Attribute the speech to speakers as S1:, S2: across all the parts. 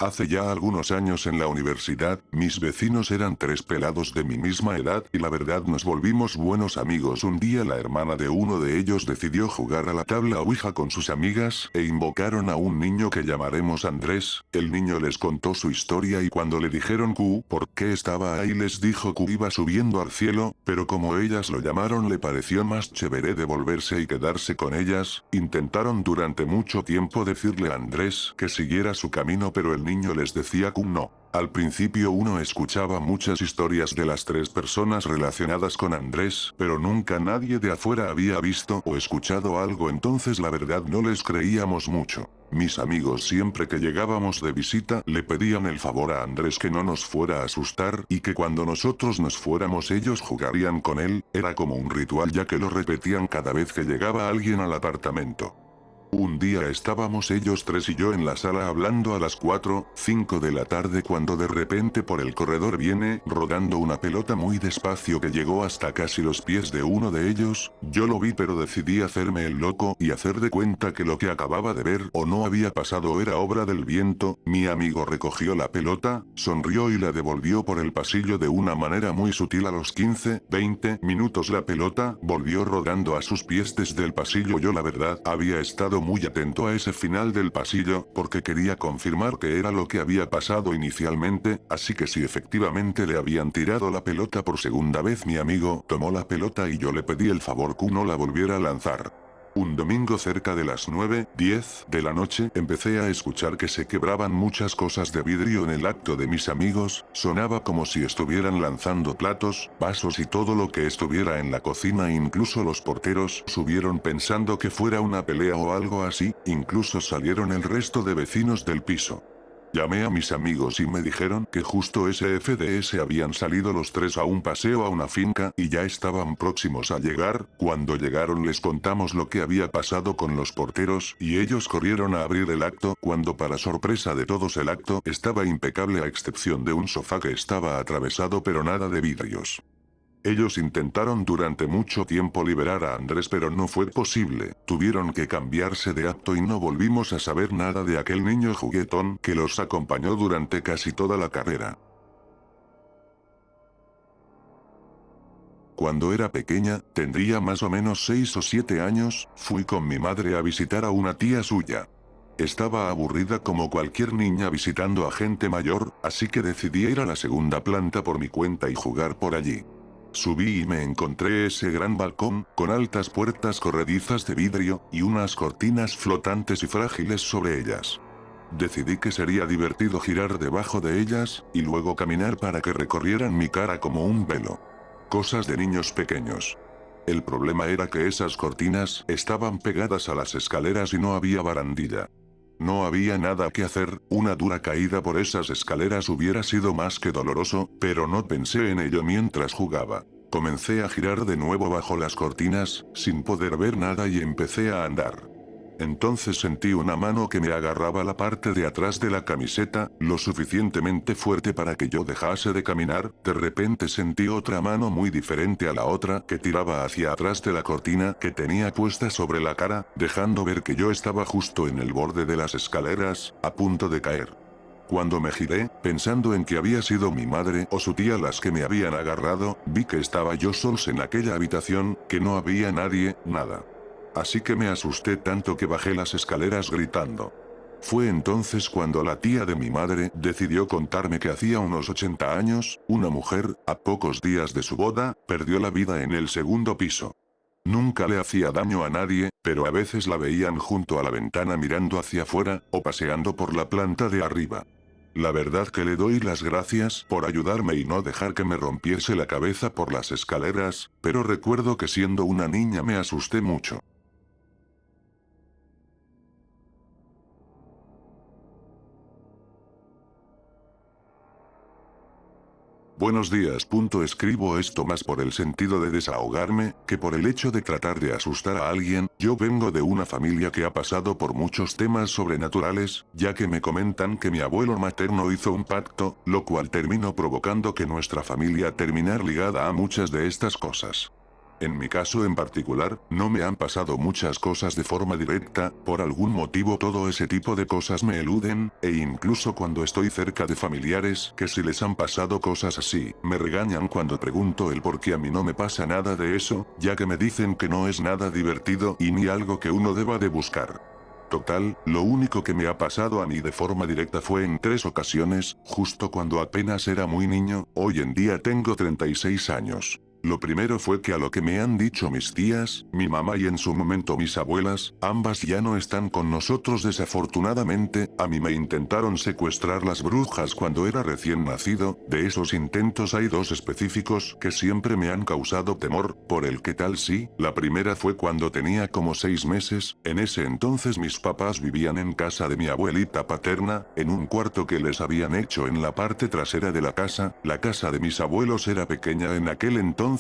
S1: Hace ya algunos años en la universidad, mis vecinos eran tres pelados de mi misma edad y la verdad nos volvimos buenos amigos. Un día la hermana de uno de ellos decidió jugar a la tabla Ouija con sus amigas e invocaron a un niño que llamaremos Andrés. El niño les contó su historia y cuando le dijeron por qué estaba ahí les dijo que iba subiendo al cielo, pero como ellas lo llamaron le pareció más chévere devolverse y quedarse con ellas. Intentaron durante mucho tiempo decirle a Andrés que siguiera su camino pero el niño les decía que no. Al principio uno escuchaba muchas historias de las tres personas relacionadas con Andrés, pero nunca nadie de afuera había visto o escuchado algo, entonces la verdad no les creíamos mucho. Mis amigos siempre que llegábamos de visita le pedían el favor a Andrés que no nos fuera a asustar y que cuando nosotros nos fuéramos ellos jugarían con él, era como un ritual ya que lo repetían cada vez que llegaba alguien al apartamento. Un día estábamos ellos tres y yo en la sala hablando a las 4, 5 de la tarde cuando de repente por el corredor viene rodando una pelota muy despacio que llegó hasta casi los pies de uno de ellos. Yo lo vi pero decidí hacerme el loco y hacer de cuenta que lo que acababa de ver o no había pasado era obra del viento. Mi amigo recogió la pelota, sonrió y la devolvió por el pasillo de una manera muy sutil. A los 15, 20 minutos la pelota volvió rodando a sus pies desde el pasillo. Yo la verdad había estado muy atento a ese final del pasillo, porque quería confirmar que era lo que había pasado inicialmente, así que si efectivamente le habían tirado la pelota por segunda vez mi amigo tomó la pelota y yo le pedí el favor que no la volviera a lanzar. Un domingo cerca de las 9, 10 de la noche empecé a escuchar que se quebraban muchas cosas de vidrio en el acto de mis amigos, sonaba como si estuvieran lanzando platos, vasos y todo lo que estuviera en la cocina, incluso los porteros subieron pensando que fuera una pelea o algo así, incluso salieron el resto de vecinos del piso. Llamé a mis amigos y me dijeron que justo ese FDS habían salido los tres a un paseo a una finca y ya estaban próximos a llegar. Cuando llegaron les contamos lo que había pasado con los porteros y ellos corrieron a abrir el acto cuando para sorpresa de todos el acto estaba impecable a excepción de un sofá que estaba atravesado pero nada de vidrios. Ellos intentaron durante mucho tiempo liberar a Andrés pero no fue posible, tuvieron que cambiarse de acto y no volvimos a saber nada de aquel niño juguetón que los acompañó durante casi toda la carrera. Cuando era pequeña, tendría más o menos 6 o 7 años, fui con mi madre a visitar a una tía suya. Estaba aburrida como cualquier niña visitando a gente mayor, así que decidí ir a la segunda planta por mi cuenta y jugar por allí. Subí y me encontré ese gran balcón, con altas puertas corredizas de vidrio, y unas cortinas flotantes y frágiles sobre ellas. Decidí que sería divertido girar debajo de ellas, y luego caminar para que recorrieran mi cara como un velo. Cosas de niños pequeños. El problema era que esas cortinas estaban pegadas a las escaleras y no había barandilla. No había nada que hacer, una dura caída por esas escaleras hubiera sido más que doloroso, pero no pensé en ello mientras jugaba. Comencé a girar de nuevo bajo las cortinas, sin poder ver nada y empecé a andar. Entonces sentí una mano que me agarraba la parte de atrás de la camiseta, lo suficientemente fuerte para que yo dejase de caminar. De repente sentí otra mano muy diferente a la otra que tiraba hacia atrás de la cortina que tenía puesta sobre la cara, dejando ver que yo estaba justo en el borde de las escaleras, a punto de caer. Cuando me giré, pensando en que había sido mi madre o su tía las que me habían agarrado, vi que estaba yo solos en aquella habitación, que no había nadie, nada. Así que me asusté tanto que bajé las escaleras gritando. Fue entonces cuando la tía de mi madre decidió contarme que hacía unos 80 años, una mujer, a pocos días de su boda, perdió la vida en el segundo piso. Nunca le hacía daño a nadie, pero a veces la veían junto a la ventana mirando hacia afuera, o paseando por la planta de arriba. La verdad que le doy las gracias por ayudarme y no dejar que me rompiese la cabeza por las escaleras, pero recuerdo que siendo una niña me asusté mucho. Buenos días. Escribo esto más por el sentido de desahogarme, que por el hecho de tratar de asustar a alguien. Yo vengo de una familia que ha pasado por muchos temas sobrenaturales, ya que me comentan que mi abuelo materno hizo un pacto, lo cual terminó provocando que nuestra familia terminara ligada a muchas de estas cosas. En mi caso en particular, no me han pasado muchas cosas de forma directa, por algún motivo todo ese tipo de cosas me eluden, e incluso cuando estoy cerca de familiares que si les han pasado cosas así, me regañan cuando pregunto el por qué a mí no me pasa nada de eso, ya que me dicen que no es nada divertido y ni algo que uno deba de buscar. Total, lo único que me ha pasado a mí de forma directa fue en 3 ocasiones, justo cuando apenas era muy niño, hoy en día tengo 36 años. Lo primero fue que a lo que me han dicho mis tías, mi mamá y en su momento mis abuelas, ambas ya no están con nosotros desafortunadamente, a mí me intentaron secuestrar las brujas cuando era recién nacido, de esos intentos hay 2 específicos que siempre me han causado temor, por el que tal sí, la primera fue cuando tenía como 6 meses, en ese entonces mis papás vivían en casa de mi abuelita paterna, en un cuarto que les habían hecho en la parte trasera de la casa de mis abuelos era pequeña en aquel entonces,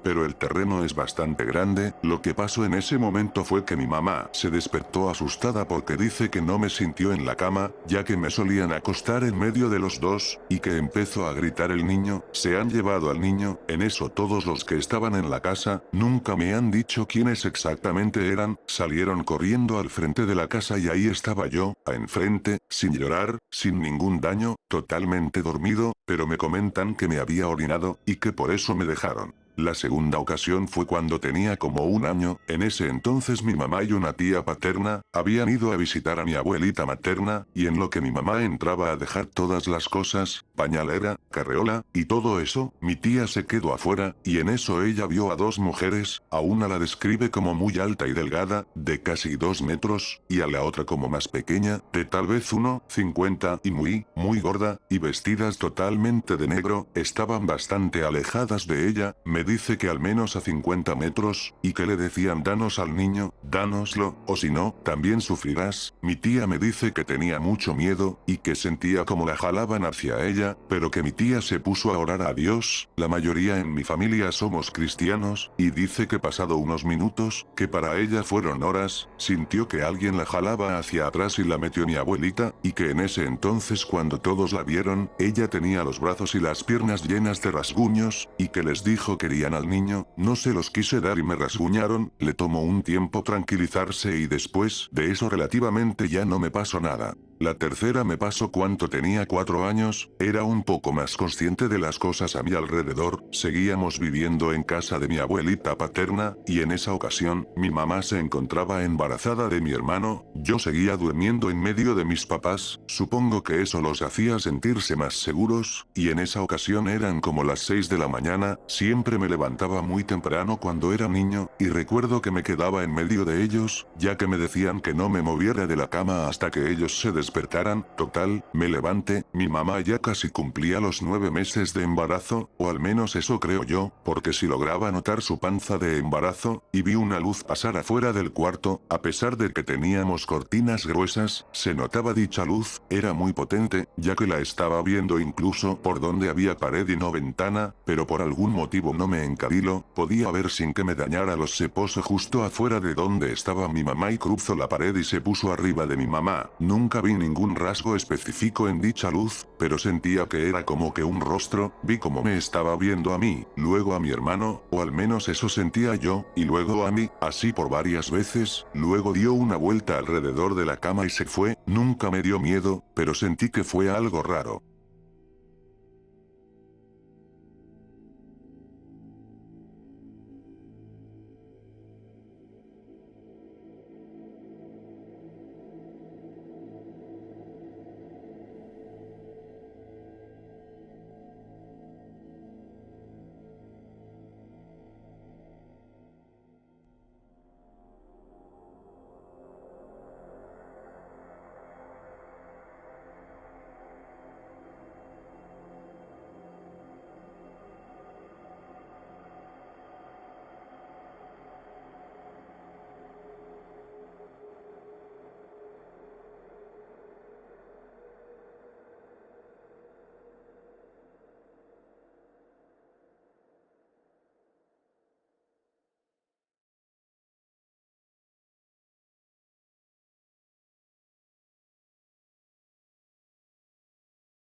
S1: pero el terreno es bastante grande, lo que pasó en ese momento fue que mi mamá se despertó asustada porque dice que no me sintió en la cama, ya que me solían acostar en medio de los dos, y que empezó a gritar el niño, se han llevado al niño, en eso todos los que estaban en la casa, nunca me han dicho quiénes exactamente eran, salieron corriendo al frente de la casa y ahí estaba yo, a enfrente, sin llorar, sin ningún daño, totalmente dormido, pero me comentan que me había orinado, y que por eso me dejaron. La segunda ocasión fue cuando tenía como 1 año, en ese entonces mi mamá y una tía paterna, habían ido a visitar a mi abuelita materna, y en lo que mi mamá entraba a dejar todas las cosas, pañalera, carreola, y todo eso, mi tía se quedó afuera, y en eso ella vio a 2 mujeres, a una la describe como muy alta y delgada, de casi 2 metros, y a la otra como más pequeña, de tal vez 1,50 y muy gorda, y vestidas totalmente de negro, estaban bastante alejadas de ella, me dice que al menos a 50 metros, y que le decían danos al niño, dánoslo, o si no, también sufrirás. Mi tía me dice que tenía mucho miedo, y que sentía como la jalaban hacia ella, pero que mi tía se puso a orar a Dios, la mayoría en mi familia somos cristianos, y dice que pasado unos minutos, que para ella fueron horas, sintió que alguien la jalaba hacia atrás y la metió mi abuelita, y que en ese entonces cuando todos la vieron, ella tenía los brazos y las piernas llenas de rasguños, y que les dijo que al niño, no se los quise dar y me rasguñaron, le tomó un tiempo tranquilizarse y después de eso relativamente ya no me pasó nada. La tercera me pasó cuando tenía 4 años, era un poco más consciente de las cosas a mi alrededor, seguíamos viviendo en casa de mi abuelita paterna, y en esa ocasión, mi mamá se encontraba embarazada de mi hermano, yo seguía durmiendo en medio de mis papás, supongo que eso los hacía sentirse más seguros, y en esa ocasión eran como las 6 de la mañana, siempre me levantaba muy temprano cuando era niño, y recuerdo que me quedaba en medio de ellos, ya que me decían que no me moviera de la cama hasta que ellos se despertaran, total, me levanté, mi mamá ya casi cumplía los 9 meses de embarazo, o al menos eso creo yo, porque si lograba notar su panza de embarazo, y vi una luz pasar afuera del cuarto, a pesar de que teníamos cortinas gruesas, se notaba dicha luz, era muy potente, ya que la estaba viendo incluso por donde había pared y no ventana, pero por algún motivo no me encabilo, podía ver sin que me dañara los se justo afuera de donde estaba mi mamá y cruzó la pared y se puso arriba de mi mamá, nunca vi ningún rasgo específico en dicha luz, pero sentía que era como que un rostro, vi como me estaba viendo a mí, luego a mi hermano, o al menos eso sentía yo, y luego a mí, así por varias veces, luego dio una vuelta alrededor de la cama y se fue, nunca me dio miedo, pero sentí que fue algo raro.